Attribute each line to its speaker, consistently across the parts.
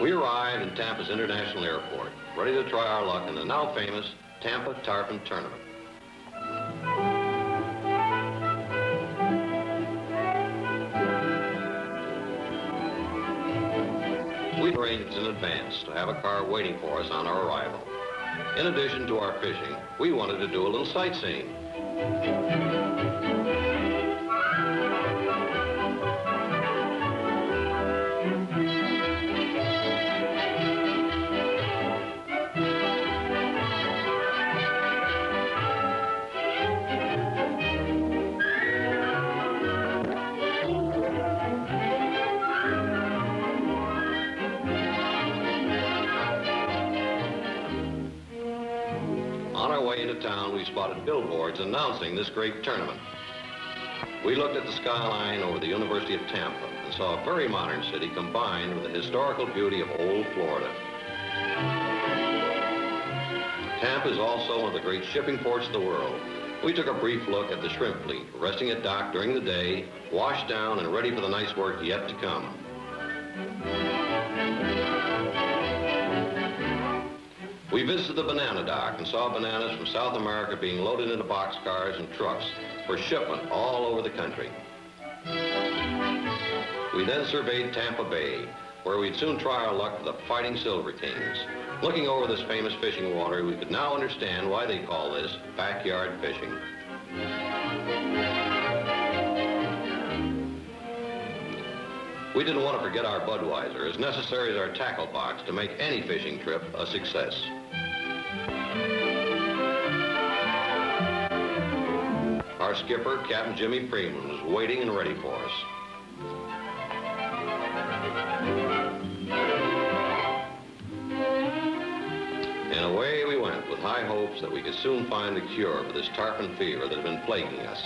Speaker 1: We arrived in Tampa's International Airport, ready to try our luck in the now famous Tampa Tarpon Tournament. We arranged in advance to have a car waiting for us on our arrival. In addition to our fishing, we wanted to do a little sightseeing. On our way into town, we spotted billboards announcing this great tournament. We looked at the skyline over the University of Tampa and saw a very modern city combined with the historical beauty of old Florida. Tampa is also one of the great shipping ports of the world. We took a brief look at the shrimp fleet, resting at dock during the day, washed down and ready for the nice work yet to come. We visited the banana dock and saw bananas from South America being loaded into boxcars and trucks for shipment all over the country. We then surveyed Tampa Bay, where we'd soon try our luck with the Fighting Silver Kings. Looking over this famous fishing water, we could now understand why they call this backyard fishing. We didn't want to forget our Bubweiser, as necessary as our tackle box to make any fishing trip a success. Our skipper, Captain Jimmy Freeman, was waiting and ready for us. And away we went with high hopes that we could soon find the cure for this tarpon fever that had been plaguing us.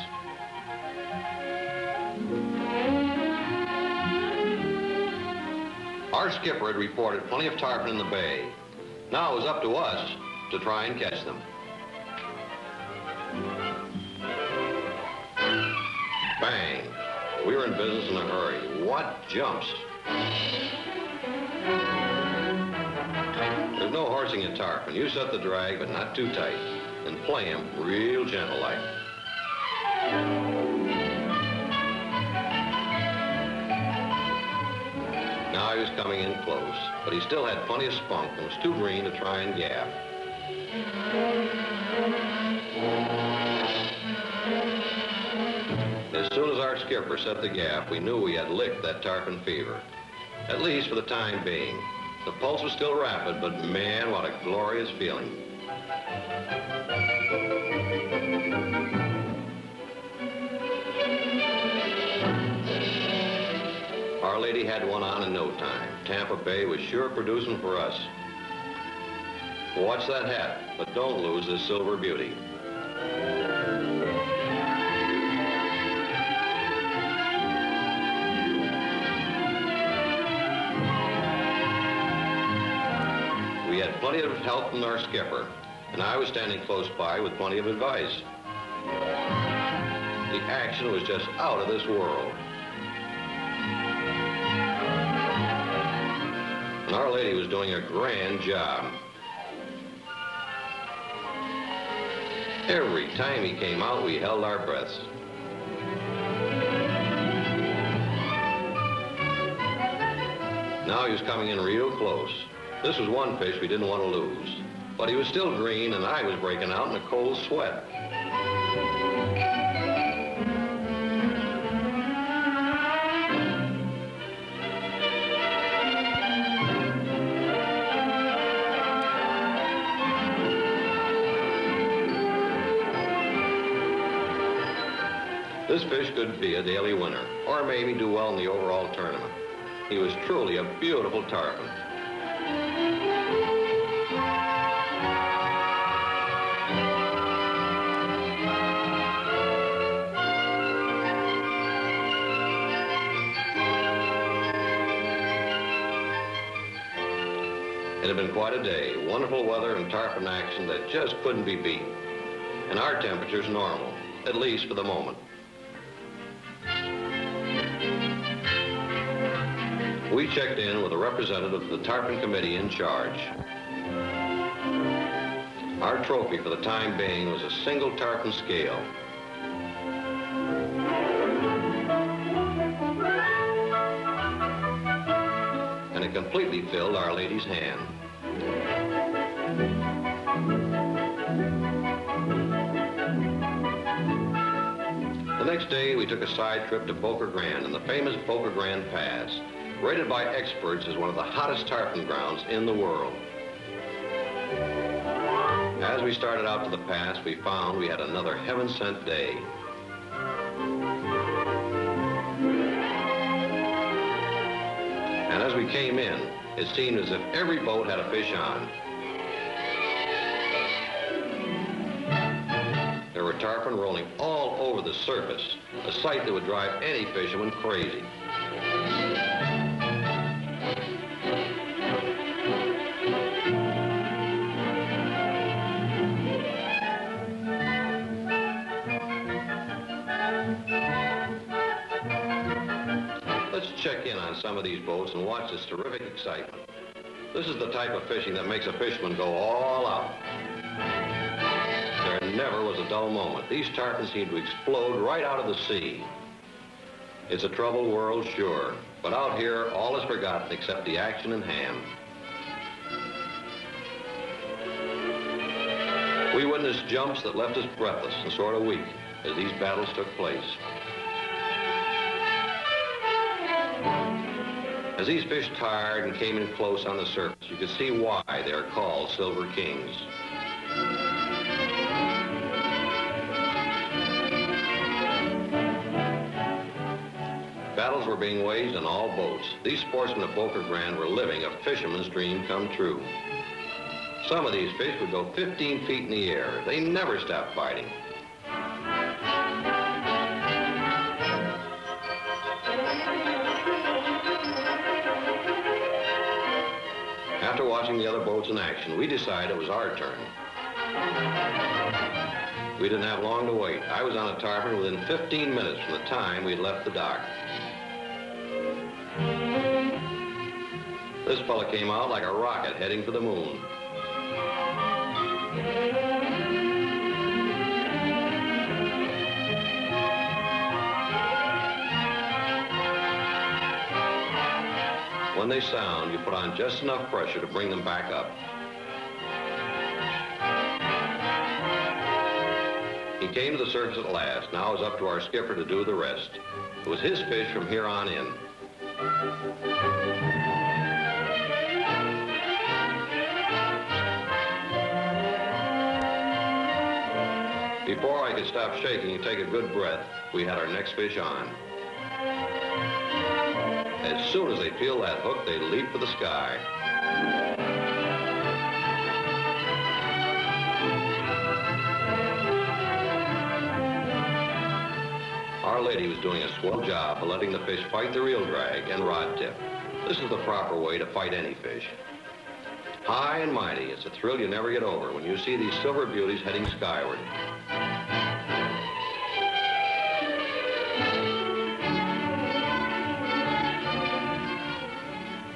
Speaker 1: Our skipper had reported plenty of tarpon in the bay. Now it was up to us to try and catch them. Bang! We were in business in a hurry. What jumps! There's no horsing a tarpon. You set the drag, but not too tight, and play him real gentle-like. Now he was coming in close, but he still had plenty of spunk and was too green to try and gap. As soon as our skipper set the gap, we knew we had licked that tarpon fever, at least for the time being. The pulse was still rapid, but man, what a glorious feeling. Our Lady had one on in no time. Tampa Bay was sure producing for us. Watch that hat, but don't lose this silver beauty. We had plenty of help from our skipper, and I was standing close by with plenty of advice. The action was just out of this world. And Our Lady was doing a grand job. Every time he came out, we held our breaths. Now he was coming in real close. This was one fish we didn't want to lose. But he was still green, and I was breaking out in a cold sweat. This fish could be a daily winner, or maybe do well in the overall tournament. He was truly a beautiful tarpon. It had been quite a day, wonderful weather and tarpon action that just couldn't be beat. And our temperature's normal, at least for the moment. We checked in with a representative of the Tarpon committee in charge. Our trophy for the time being was a single tarpon scale. And it completely filled Our Lady's hand. The next day, we took a side trip to Boca Grande and the famous Boca Grande Pass, rated by experts as one of the hottest tarpon grounds in the world. As we started out to the pass, we found we had another heaven-sent day. And as we came in, it seemed as if every boat had a fish on. There were tarpon rolling all over the surface, a sight that would drive any fisherman crazy. Let's check in on some of these boats and watch this terrific excitement. This is the type of fishing that makes a fisherman go all out. There never was a dull moment. These tarpon seem to explode right out of the sea. It's a troubled world, sure, but out here, all is forgotten except the action in hand. We witnessed jumps that left us breathless and sort of weak as these battles took place. As these fish tired and came in close on the surface, you could see why they are called Silver Kings. Battles were being waged on all boats. These sportsmen of Boca Grande were living a fisherman's dream come true. Some of these fish would go 15 feet in the air. They never stopped fighting. After watching the other boats in action, we decided it was our turn. We didn't have long to wait. I was on a tarpon within 15 minutes from the time we'd left the dock. This fella came out like a rocket heading for the moon. When they sound, you put on just enough pressure to bring them back up. He came to the surface at last. Now it's up to our skipper to do the rest. It was his fish from here on in. Before I could stop shaking and take a good breath, we had our next fish on. As soon as they peeled that hook, they leaped for the sky. Our Lady was doing a swell job of letting the fish fight the reel drag and rod tip. This is the proper way to fight any fish. High and mighty, it's a thrill you never get over when you see these silver beauties heading skyward.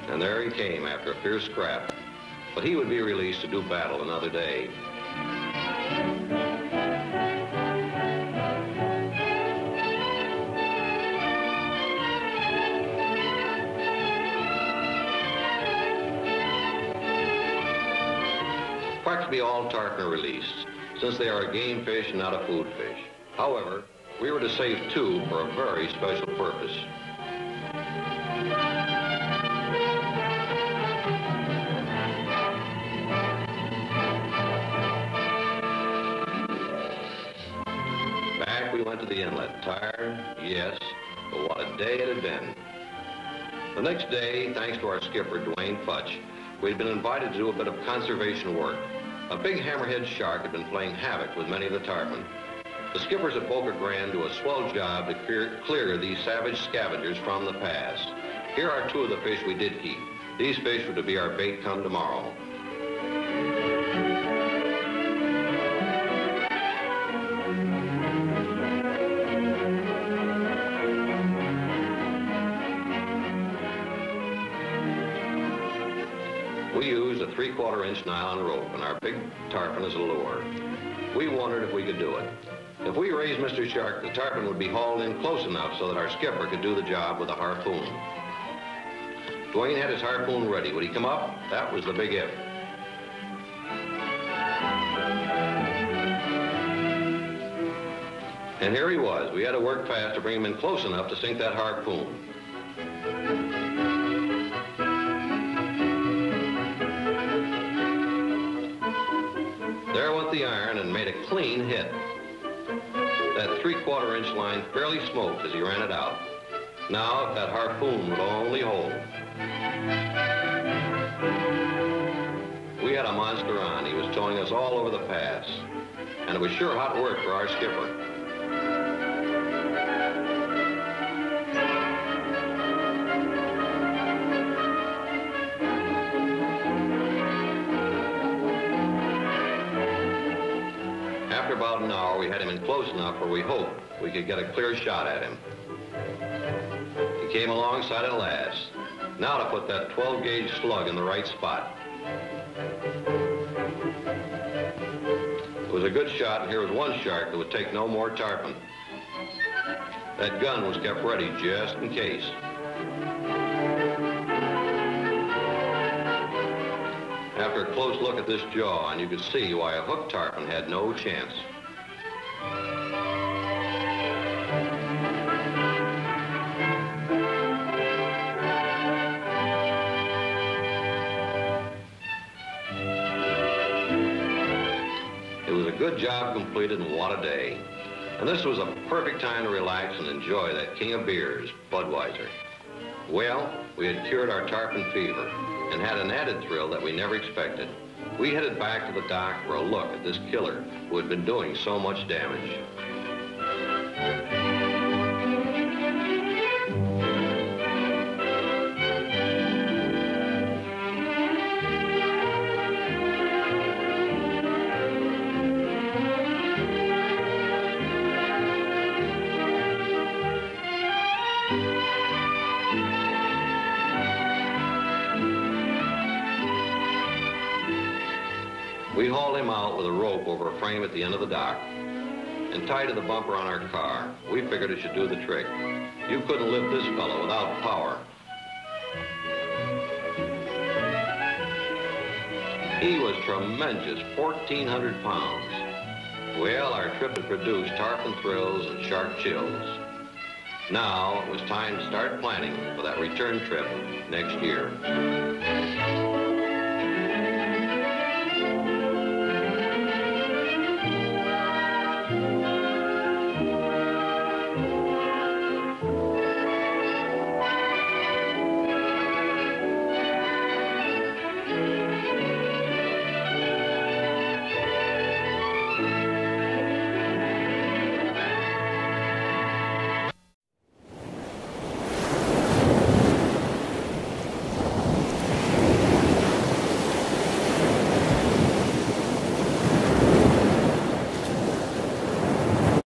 Speaker 1: And there he came after a fierce scrap. But he would be released to do battle another day. Practically all tarpon are released, since they are a game fish and not a food fish. However, we were to save two for a very special purpose. Back we went to the inlet, tired, yes, but what a day it had been. The next day, thanks to our skipper, Dwayne Futch, we'd been invited to do a bit of conservation work. A big hammerhead shark had been playing havoc with many of the tarpon. The skippers at Boca Grande do a swell job to clear these savage scavengers from the pass. Here are two of the fish we did keep. These fish were to be our bait come tomorrow. 3/4-inch nylon rope and our big tarpon as a lure. We wondered if we could do it. If we raised Mr. Shark, the tarpon would be hauled in close enough so that our skipper could do the job with a harpoon. Dwayne had his harpoon ready. Would he come up? That was the big if. And here he was. We had to work fast to bring him in close enough to sink that harpoon. There went the iron and made a clean hit. That 3/4-inch line fairly smoked as he ran it out. Now, if that harpoon would only hold. We had a monster on. He was towing us all over the pass. And it was sure hot work for our skipper. After about an hour, we had him in close enough where we hoped we could get a clear shot at him. He came alongside at last. Now to put that 12-gauge slug in the right spot. It was a good shot, and here was one shark that would take no more tarpon. That gun was kept ready just in case. After a close look at this jaw, and you could see why a hooked tarpon had no chance. It was a good job completed, and what a day. And this was a perfect time to relax and enjoy that king of beers, Bubweiser. Well, we had cured our tarpon fever and had an added thrill that we never expected. We headed back to the dock for a look at this killer who had been doing so much damage. We hauled him out with a rope over a frame at the end of the dock and tied to the bumper on our car. We figured it should do the trick. You couldn't lift this fellow without power. He was tremendous, 1,400 pounds. Well, our trip had produced tarpon thrills and shark chills. Now it was time to start planning for that return trip next year.